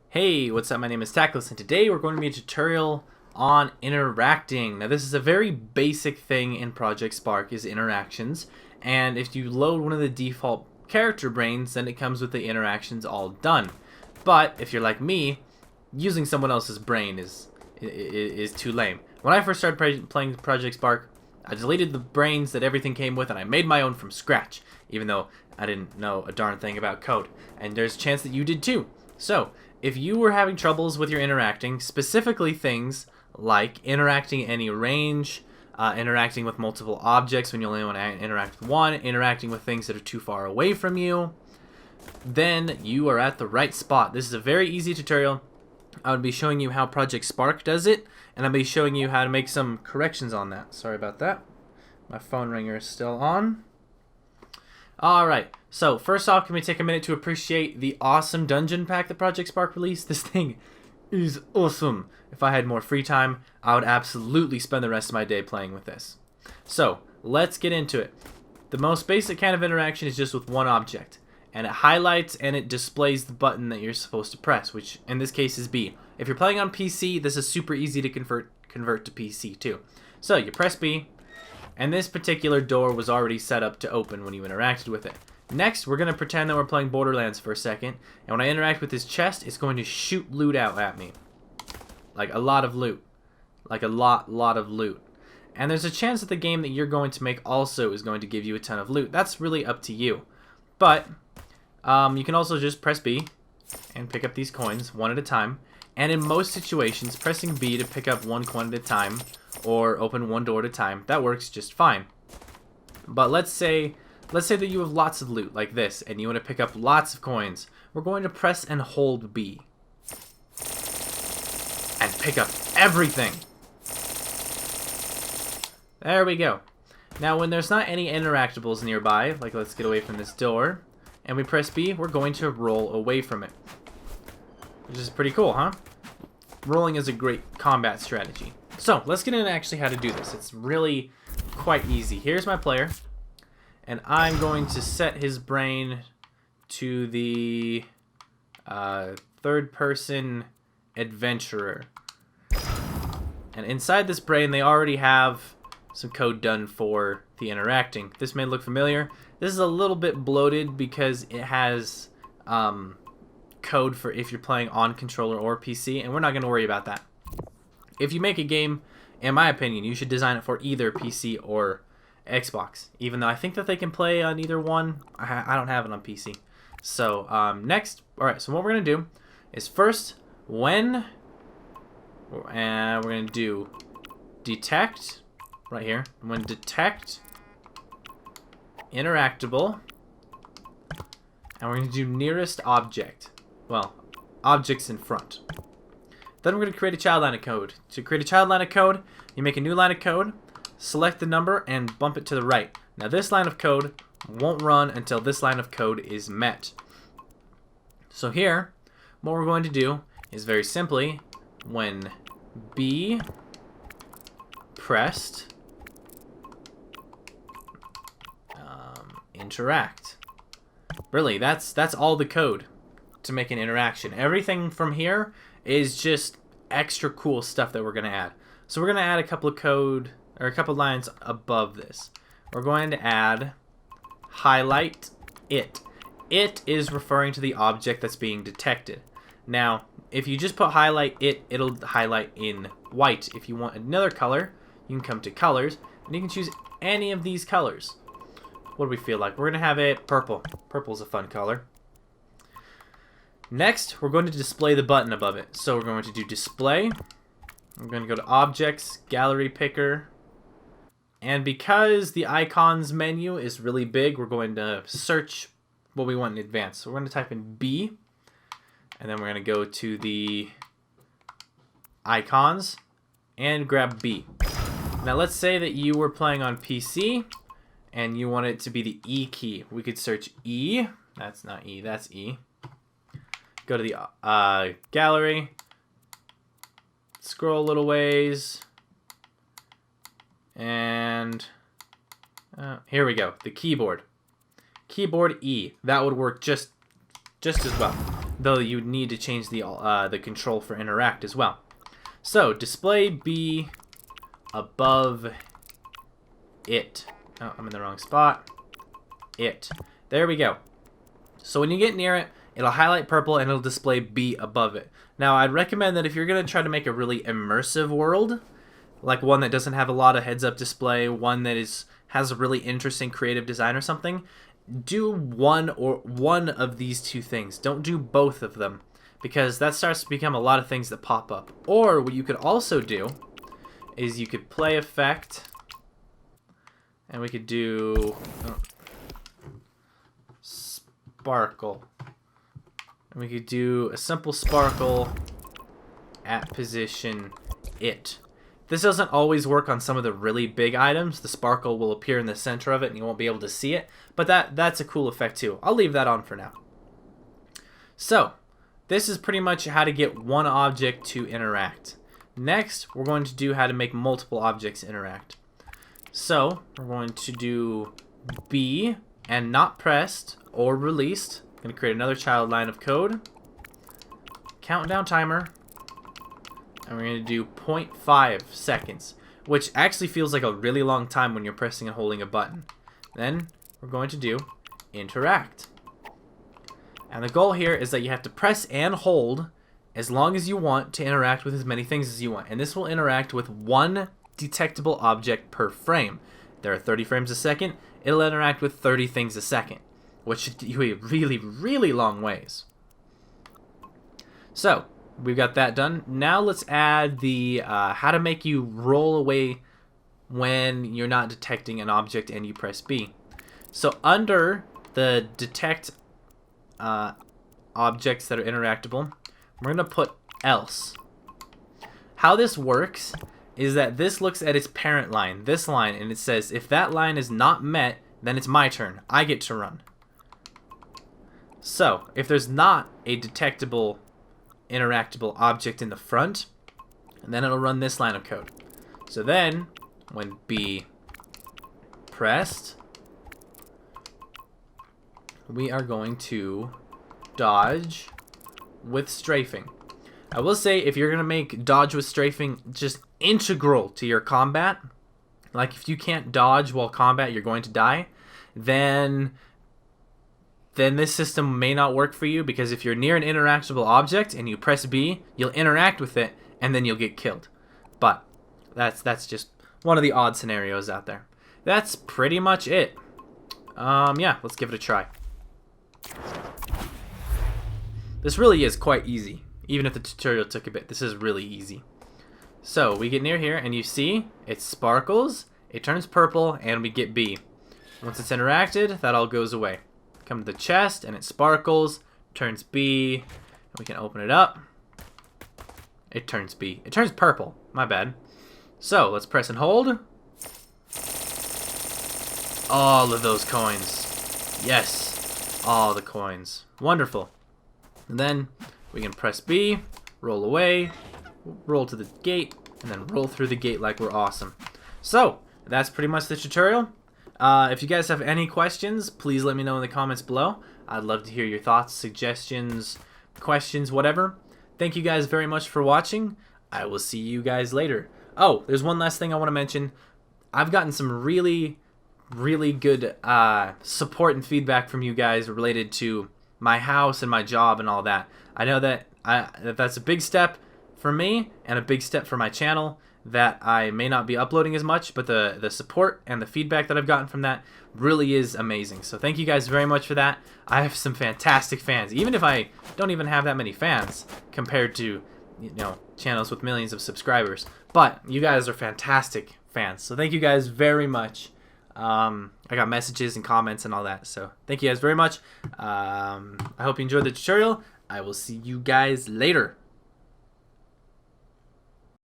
Hey, what's up? My name is Taclys, and today we're going to be a tutorial on interacting. Now, this is a very basic thing in Project Spark, is interactions. And if you load one of the default character brains, then it comes with the interactions all done. But if you're like me, using someone else's brain is too lame. When I first started playing Project Spark, I deleted the brains that everything came with, and I made my own from scratch, even though I didn't know a darn thing about code. And there's a chance that you did too. So, if you were having troubles with your interacting, specifically things like interacting any range, interacting with multiple objects when you only want to interact with one, interacting with things that are too far away from you, then you are at the right spot. This is a very easy tutorial. I would be showing you how Project Spark does it, and I'll be showing you how to make some corrections on that. Sorry about that. My phone ringer is still on. Alright, so first off, can we take a minute to appreciate the awesome dungeon pack that Project Spark released? This thing is awesome. If I had more free time, I would absolutely spend the rest of my day playing with this. So, let's get into it. The most basic kind of interaction is just with one object, and it highlights and it displays the button that you're supposed to press, which in this case is B. If you're playing on PC, this is super easy to convert to PC too. So you press B, and this particular door was already set up to open when you interacted with it. Next, we're going to pretend that we're playing Borderlands for a second, and when I interact with this chest, it's going to shoot loot out at me. Like a lot of loot. Like a lot of loot. And there's a chance that the game that you're going to make also is going to give you a ton of loot. That's really up to you. But you can also just press B and pick up these coins one at a time. And in most situations, pressing B to pick up one coin at a time or open one door at a time, that works just fine. But let's say that you have lots of loot like this and you want to pick up lots of coins. We're going to press and hold B and pick up everything. There we go. Now when there's not any interactables nearby, like let's get away from this door, and we press B, we're going to roll away from it. Which is pretty cool, huh? Rolling is a great combat strategy. So, let's get into actually how to do this. It's really quite easy. Here's my player, and I'm going to set his brain to the third-person adventurer. And inside this brain, they already have some code done for the interacting. This may look familiar. This is a little bit bloated because it has code for if you're playing on controller or PC, and we're not going to worry about that. If you make a game, in my opinion, you should design it for either PC or Xbox, even though I think that they can play on either one. I don't have it on PC. So next, alright, so what we're going to do is first, we're going to do detect, right here, when detect interactable, and we're going to do nearest object. Well, objects in front. Then we're going to create a child line of code. To create a child line of code, you make a new line of code, select the number, and bump it to the right. Now this line of code won't run until this line of code is met. So here, what we're going to do is very simply, when B pressed, interact. Really, that's all the code to make an interaction. Everything from here is just extra cool stuff that we're going to add. So we're going to add a couple of code, or a couple lines above this. We're going to add highlight it. It is referring to the object that's being detected. Now, if you just put highlight it, it'll highlight in white. If you want another color, you can come to colors, and you can choose any of these colors. What do we feel like? We're going to have it purple. Purple's a fun color. Next, we're going to display the button above it. So we're going to do display. We're going to go to objects, gallery picker. And because the icons menu is really big, we're going to search what we want in advance. So we're going to type in B. And then we're going to go to the icons and grab B. Now let's say that you were playing on PC and you want it to be the E key. We could search E. That's not E, that's E. Go to the gallery, scroll a little ways, and here we go, the keyboard. Keyboard E, that would work just just as well. Though you would need to change the control for interact as well. So display B above it. Oh, I'm in the wrong spot. It. There we go. So when you get near it, it'll highlight purple and it'll display B above it. Now, I'd recommend that if you're going to try to make a really immersive world, like one that doesn't have a lot of heads-up display, one that has a really interesting creative design or something, do one of these two things. Don't do both of them, because that starts to become a lot of things that pop up. Or what you could also do is you could play effect, and we could do sparkle. And we could do a simple sparkle at position it. This doesn't always work on some of the really big items. The sparkle will appear in the center of it and you won't be able to see it. But that's a cool effect too. I'll leave that on for now. So, this is pretty much how to get one object to interact. Next, we're going to do how to make multiple objects interact. So, we're going to do B and not pressed or released. I'm going to create another child line of code. Countdown timer. And we're going to do 0.5 seconds, which actually feels like a really long time when you're pressing and holding a button. Then we're going to do interact. And the goal here is that you have to press and hold as long as you want to interact with as many things as you want. And this will interact with one detectable object per frame. There are 30 frames a second. It'll interact with 30 things a second, which should be really, really long ways. So, we've got that done. Now let's add the how to make you roll away when you're not detecting an object and you press B. So under the detect objects that are interactable, we're going to put else. How this works is that this looks at its parent line, this line, and it says if that line is not met, then it's my turn. I get to run. So if there's not a detectable interactable object in the front, and then it'll run this line of code. So then when B pressed, we are going to dodge with strafing. I will say, if you're gonna make dodge with strafing just integral to your combat, like if you can't dodge while combat, you're going to die, then this system may not work for you, because if you're near an interactable object and you press B, you'll interact with it and then you'll get killed. But that's just one of the odd scenarios out there. That's pretty much it. Yeah, let's give it a try. This really is quite easy. Even if the tutorial took a bit, this is really easy. So we get near here and you see it sparkles, it turns purple, and we get B. Once it's interacted, that all goes away. Come to the chest and it sparkles, turns B, and we can open it up. It turns B. It turns purple. My bad. So let's press and hold. All of those coins. Yes. All the coins. Wonderful. And then we can press B, roll away, roll to the gate, and then roll through the gate like we're awesome. So that's pretty much the tutorial. If you guys have any questions, please let me know in the comments below. I'd love to hear your thoughts, suggestions, questions, whatever. Thank you guys very much for watching. I will see you guys later. Oh, there's one last thing I want to mention. I've gotten some really good support and feedback from you guys related to my house and my job and all that. I know that that's a big step for me and a big step for my channel, that I may not be uploading as much, but the support and the feedback that I've gotten from that really is amazing. So thank you guys very much for that. I have some fantastic fans, even if I don't even have that many fans compared to, you know, channels with millions of subscribers. But you guys are fantastic fans, so thank you guys very much. I got messages and comments and all that, so thank you guys very much. I hope you enjoyed the tutorial. I will see you guys later.